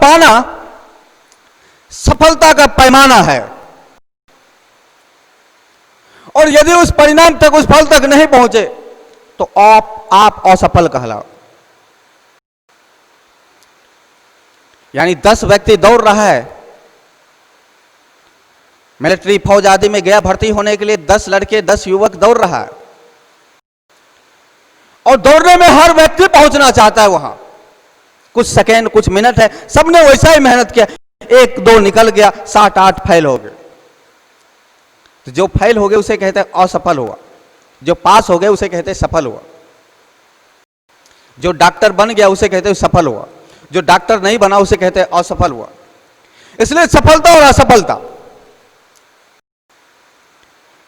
पाना सफलता का पैमाना है, और यदि उस परिणाम तक, उस फल तक नहीं पहुंचे तो आप असफल कहलाओ। यानी 10 व्यक्ति दौड़ रहा है, मिलिट्री फौज आदि में गया भर्ती होने के लिए, 10 लड़के 10 युवक दौड़ रहा है, और दौड़ने में हर व्यक्ति पहुंचना चाहता है वहां। कुछ सेकेंड, कुछ मिनट है, सबने वैसा ही मेहनत किया, 1-2 निकल गया, 7-8 फेल हो गए। तो जो फेल हो गए उसे कहते हैं असफल हुआ, जो पास हो गए उसे कहते हैं सफल हुआ, जो डॉक्टर बन गया उसे कहते हैं सफल हुआ, जो डॉक्टर नहीं बना उसे कहते हैं असफल हुआ। इसलिए सफलता और असफलता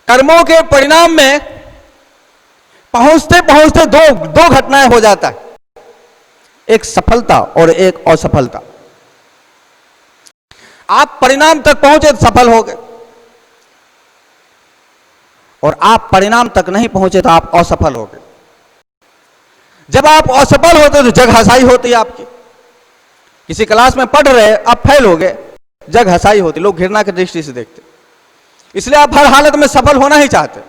कर्मों के परिणाम में पहुंचते पहुंचते दो घटनाएं हो जाता है, एक सफलता और एक असफलता। आप परिणाम तक पहुंचे तो सफल हो गए, और आप परिणाम तक नहीं पहुंचे तो आप असफल हो गए। जब आप असफल होते तो जग हंसाई होती है आपकी। किसी क्लास में पढ़ रहे, आप फेल हो गए, जग हंसाई होती, लोग घृणा की दृष्टि से देखते। इसलिए आप हर हालत में सफल होना ही चाहते,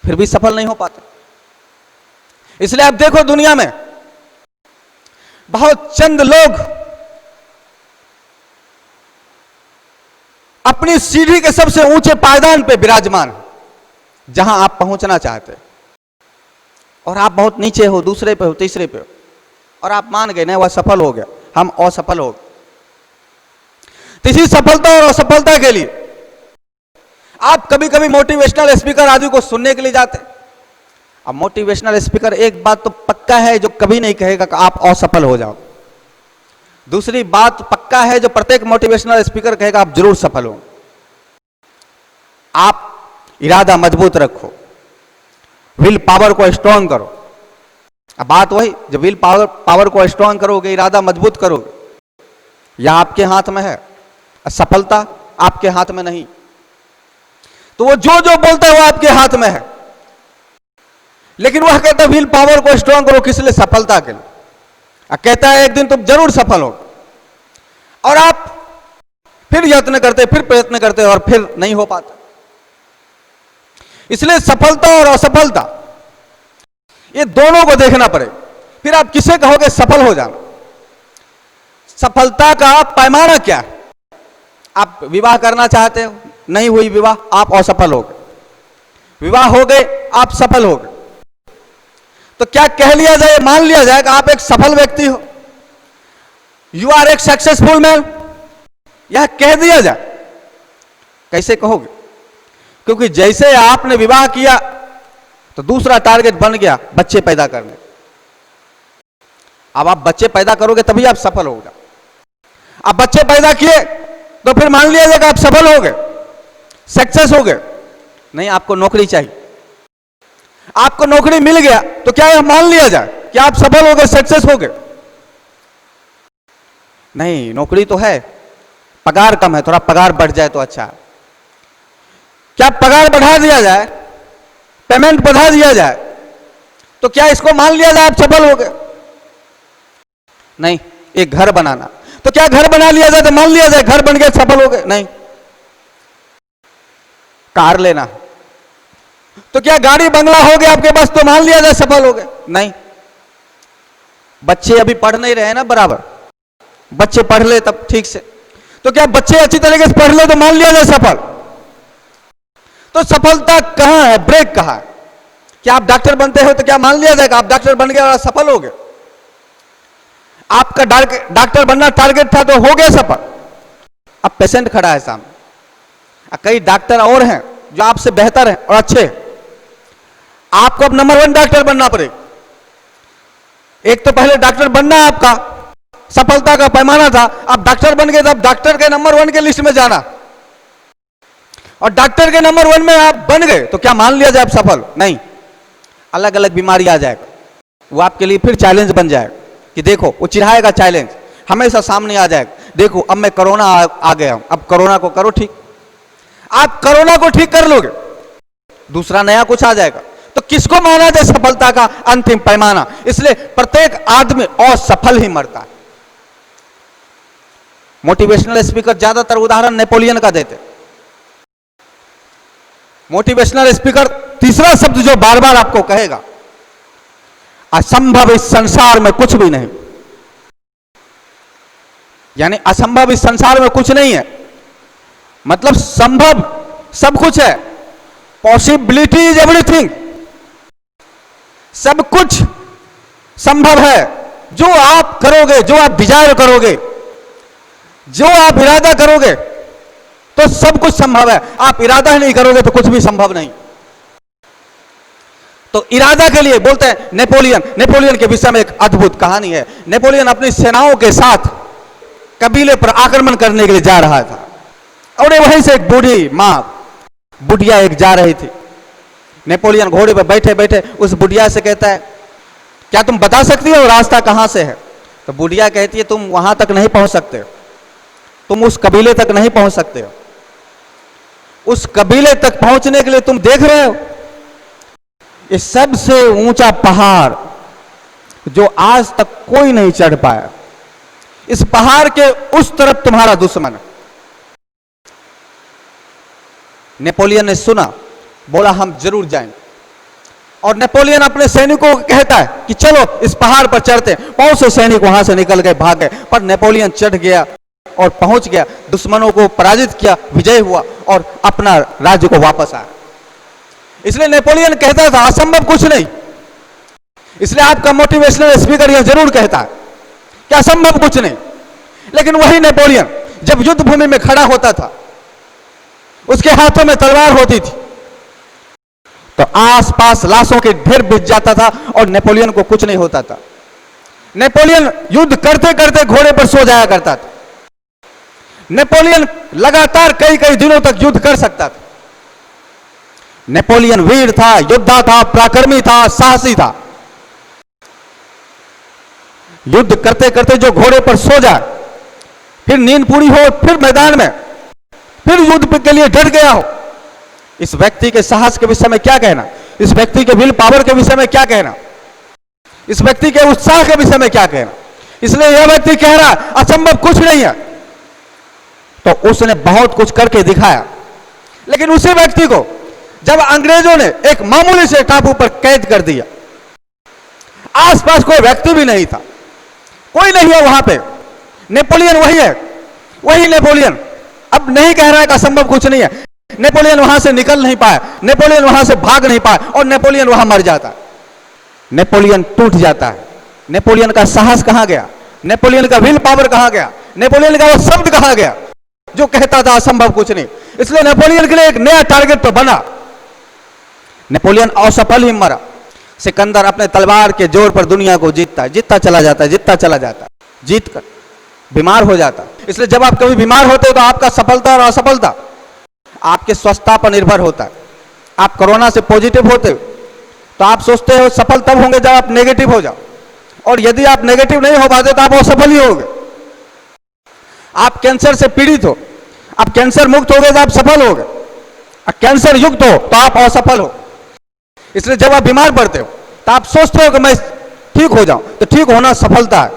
फिर भी सफल नहीं हो पाते। इसलिए आप देखो दुनिया में बहुत चंद लोग अपनी सीढ़ी के सबसे ऊंचे पायदान पे विराजमान, जहां आप पहुंचना चाहते, और आप बहुत नीचे हो, दूसरे पे हो, तीसरे पे हो, और आप मान गए नहीं, वह सफल हो गया, हम असफल हो गए। तो इसी सफलता और असफलता के लिए आप कभी कभी मोटिवेशनल स्पीकर आदि को सुनने के लिए जाते। अब मोटिवेशनल स्पीकर एक बात तो पक्का है जो कभी नहीं कहेगा कि आप असफल हो जाओ। दूसरी बात पक्का है जो प्रत्येक मोटिवेशनल स्पीकर कहेगा आप जरूर सफल हो। आप इरादा मजबूत रखो, विल पावर को स्ट्रांग करो। अब बात वही, जब विल पावर को स्ट्रांग करोगे, इरादा मजबूत करोगे, यह आपके हाथ में है, सफलता आपके हाथ में नहीं। तो वो जो जो बोलता है वो आपके हाथ में है, लेकिन वह कहता है विल पावर को स्ट्रांग करो, किस लिए? सफलता के लिए। कहता है एक दिन तुम जरूर सफल हो, और आप फिर यत्न करते, फिर प्रयत्न करते, और फिर नहीं हो पाता। इसलिए सफलता और असफलता ये दोनों को देखना पड़ेगा। फिर आप किसे कहोगे सफल हो जाना? सफलता का पैमाना क्या है? आप विवाह करना चाहते हो, नहीं हुई विवाह, आप असफल हो गए। विवाह हो गए, आप सफल हो गए। तो क्या कह लिया जाए, मान लिया जाए कि आप एक सफल व्यक्ति हो, यू आर एक सक्सेसफुल मैन, यह कह दिया जाए? कैसे कहोगे? क्योंकि जैसे आपने विवाह किया तो दूसरा टारगेट बन गया बच्चे पैदा करने। अब आप बच्चे पैदा करोगे तभी आप सफल होगा। आप बच्चे पैदा किए तो फिर मान लिया जाएगा आप सफल हो गए, सक्सेस हो गए। नहीं, आपको नौकरी चाहिए। आपको नौकरी मिल गया तो क्या यह मान लिया जाए कि आप सफल हो गए, सक्सेस हो गए? नहीं, नौकरी तो है, पगार कम है, थोड़ा पगार बढ़ जाए तो अच्छा है। क्या पगार बढ़ा दिया जाए, पेमेंट बढ़ा दिया जाए तो क्या इसको मान लिया जाए आप सफल हो गए? नहीं। एक घर बनाना, तो क्या घर बना लिया जाए तो मान लिया जाए घर बन गया सफल हो गए? नहीं। कार लेना, तो क्या गाड़ी बंगला हो गया आपके पास तो मान लिया जाए सफल हो गए? नहीं। बच्चे अभी पढ़ नहीं रहे ना बराबर, बच्चे पढ़ ले तब ठीक से, तो क्या बच्चे अच्छी तरीके से पढ़ ले तो मान लिया जाए सफल? तो सफलता कहां है, ब्रेक कहां है? क्या आप डॉक्टर बनते हो तो क्या मान लिया जाएगा आप डॉक्टर बन गए और सफल हो गए? आपका डॉक्टर बनना टारगेट था तो हो गया सफल। अब पेशेंट खड़ा है सामने, कई डॉक्टर और हैं जो आपसे बेहतर हैं और अच्छे हैं, आपको अब नंबर 1 डॉक्टर बनना पड़ेगा। एक तो पहले डॉक्टर बनना आपका सफलता का पैमाना था, अब डॉक्टर बन गए तो अब डॉक्टर के नंबर 1 के लिस्ट में जाना, और डॉक्टर के नंबर 1 में आप बन गए तो क्या मान लिया जाए आप सफल? नहीं। अलग अलग बीमारी आ जाएगा, वो आपके लिए फिर चैलेंज बन जाएगा कि देखो, वो चिढ़ाएगा, चैलेंज हमेशा सामने आ जाएगा। देखो अब मैं कोरोना आ गया हूं, अब कोरोना को करो ठीक। आप कोरोना को ठीक कर लोगे, दूसरा नया कुछ आ जाएगा, तो किसको माना जाए सफलता का अंतिम पैमाना? इसलिए प्रत्येक आदमी असफल ही मरता है। मोटिवेशनल स्पीकर ज्यादातर उदाहरण नेपोलियन का देते। मोटिवेशनल स्पीकर तीसरा शब्द जो बार बार आपको कहेगा, असंभव इस संसार में कुछ भी नहीं। यानी असंभव इस संसार में कुछ नहीं है, मतलब संभव सब कुछ है। पॉसिबिलिटी इज एवरीथिंग, सब कुछ संभव है। जो आप करोगे, जो आप डिजायर करोगे, जो आप इरादा करोगे, तो सब कुछ संभव है। आप इरादा ही नहीं करोगे तो कुछ भी संभव नहीं। तो इरादा के लिए बोलते हैं नेपोलियन के विषय में एक अद्भुत कहानी है। नेपोलियन अपनी सेनाओं के साथ कबीले पर आक्रमण करने के लिए जा रहा था, और वहीं से एक बूढ़ी मां, बुढ़िया एक जा रही थी। नेपोलियन घोड़े पर बैठे बैठे उस बुढ़िया से कहता है, क्या तुम बता सकती हो रास्ता कहां से है? तो बुढ़िया कहती है, तुम वहां तक नहीं पहुंच सकते, तुम उस कबीले तक नहीं पहुंच सकते हो। उस कबीले तक पहुंचने के लिए तुम देख रहे हो ये सबसे ऊंचा पहाड़ जो आज तक कोई नहीं चढ़ पाया, इस पहाड़ के उस तरफ तुम्हारा दुश्मन है। नेपोलियन ने सुना, बोला हम जरूर जाएंगे। और नेपोलियन अपने सैनिकों को कहता है कि चलो इस पहाड़ पर चढ़ते हैं। बहुत से सैनिक वहां से निकल गए, भाग गए, पर नेपोलियन चढ़ गया और पहुंच गया, दुश्मनों को पराजित किया, विजय हुआ और अपना राज्य को वापस आया। इसलिए नेपोलियन कहता था असंभव कुछ नहीं। इसलिए आपका मोटिवेशनल स्पीकर यह जरूर कहता है कि असंभव कुछ नहीं। लेकिन वही नेपोलियन जब युद्ध भूमि में खड़ा होता था, उसके हाथों में तलवार होती थी, तो आसपास लाशों के ढेर बिछ जाता था और नेपोलियन को कुछ नहीं होता था। नेपोलियन युद्ध करते करते घोड़े पर सो जाया करता था। नेपोलियन लगातार कई कई दिनों तक युद्ध कर सकता था। नेपोलियन वीर था, योद्धा था, पराक्रमी था, साहसी था। युद्ध करते करते जो घोड़े पर सो जाए, फिर नींद पूरी हो, फिर मैदान में, फिर युद्ध के लिए डट गया हो, इस व्यक्ति के साहस के विषय में क्या कहना? इस व्यक्ति के विल पावर के विषय में क्या कहना? इस व्यक्ति के उत्साह के विषय में क्या कहना? इसलिए यह व्यक्ति कह रहा असंभव कुछ नहीं है, तो उसने बहुत कुछ करके दिखाया। लेकिन उसी व्यक्ति को जब अंग्रेजों ने एक मामूली से टापू पर कैद कर दिया, आसपास कोई व्यक्ति भी नहीं था, कोई नहीं है वहां पे, नेपोलियन वही है, वही नेपोलियन अब नहीं कह रहा है कि असंभव कुछ नहीं है। नेपोलियन वहां से निकल नहीं पाया, नेपोलियन वहां से भाग नहीं पाया और नेपोलियन वहां मर जाता है। नेपोलियन टूट जाता है। नेपोलियन का साहस कहां गया? नेपोलियन का विल पावर कहां गया? नेपोलियन का वो शब्द कहां गया जो कहता था असंभव कुछ नहीं? इसलिए नेपोलियन के लिए एक नया टारगेट तो बना। नेपोलियन असफल ही मरा। सिकंदर अपने तलवार के जोर पर दुनिया को जीतता है, जीतता चला जाता है, जीतता चला जाता है, जीत कर बीमार हो जाता है। इसलिए जब आप कभी बीमार होते हो तो आपका सफलता और असफलता आपके स्वस्थता पर निर्भर होता है। आप कोरोना से पॉजिटिव होते हो तो आप सोचते हो सफल तब होंगे जब आप नेगेटिव हो जाओ, और यदि आप नेगेटिव नहीं हो पाते तो आप असफल ही होगे। आप कैंसर से पीड़ित हो, आप कैंसर मुक्त हो गए तो आप सफल हो गए, कैंसर युक्त हो तो आप असफल हो। इसलिए जब आप बीमार पड़ते हो तो आप सोचते हो कि मैं ठीक हो जाऊं, तो ठीक होना सफलता है,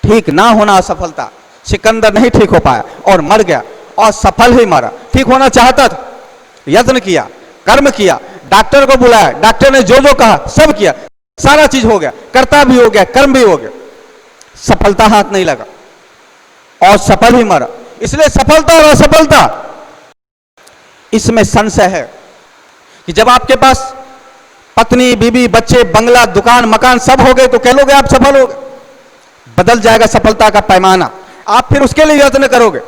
ठीक ना होना असफलता। सिकंदर नहीं ठीक हो पाया और मर गया, और सफल ही मरा। ठीक होना चाहता था, यत्न किया, कर्म किया, डॉक्टर को बुलाया, डॉक्टर ने जो जो कहा सब किया, सारा चीज हो गया, कर्ता भी हो गया, कर्म भी हो गया, सफलता हाथ नहीं लगा और सफल ही मरा। इसलिए सफलता और असफलता इसमें संशय है कि जब आपके पास पत्नी, बीबी, बच्चे, बंगला, दुकान, मकान सब हो गए तो कह लोगे आप सफल हो गए। बदल जाएगा सफलता का पैमाना, आप फिर उसके लिए यत्न करोगे।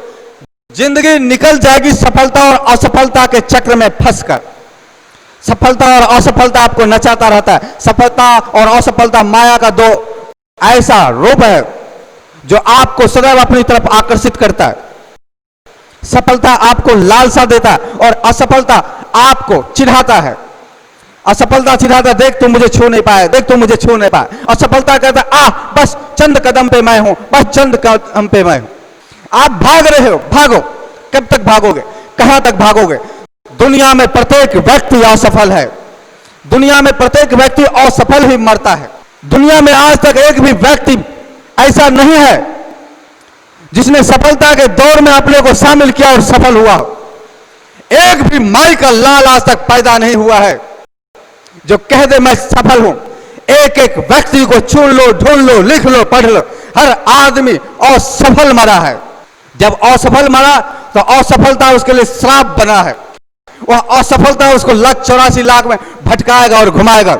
जिंदगी निकल जाएगी सफलता और असफलता के चक्र में फंसकर। सफलता और असफलता आपको नचाता रहता है। सफलता और असफलता माया का दो ऐसा रूप है जो आपको सदैव अपनी तरफ आकर्षित करता है। सफलता आपको लालसा देता है और असफलता आपको चिढ़ाता है। असफलता चिढ़ाता, देख तुम मुझे छू नहीं पाए, देख तुम मुझे छू नहीं पाए। असफलता कहता बस चंद कदम पे मैं हूं, बस चंद कदम पे मैं हूं। आप भाग रहे हो, भागो। कब तक भागोगे? कहां तक भागोगे? दुनिया में प्रत्येक व्यक्ति असफल है, दुनिया में प्रत्येक व्यक्ति असफल ही मरता है। दुनिया में आज तक एक भी व्यक्ति ऐसा नहीं है जिसने सफलता के दौर में अपने को शामिल किया और सफल हुआ। एक भी माई का लाल आज तक पैदा नहीं हुआ है जो कह दे मैं सफल हूं। एक एक व्यक्ति को चुन लो, ढूंढ लो, लिख लो, पढ़ लो, हर आदमी असफल मरा है। जब असफल मरा तो असफलता उसके लिए श्राप बना है। वह असफलता उसको 1,84,00,000 में भटकाएगा और घुमाएगा।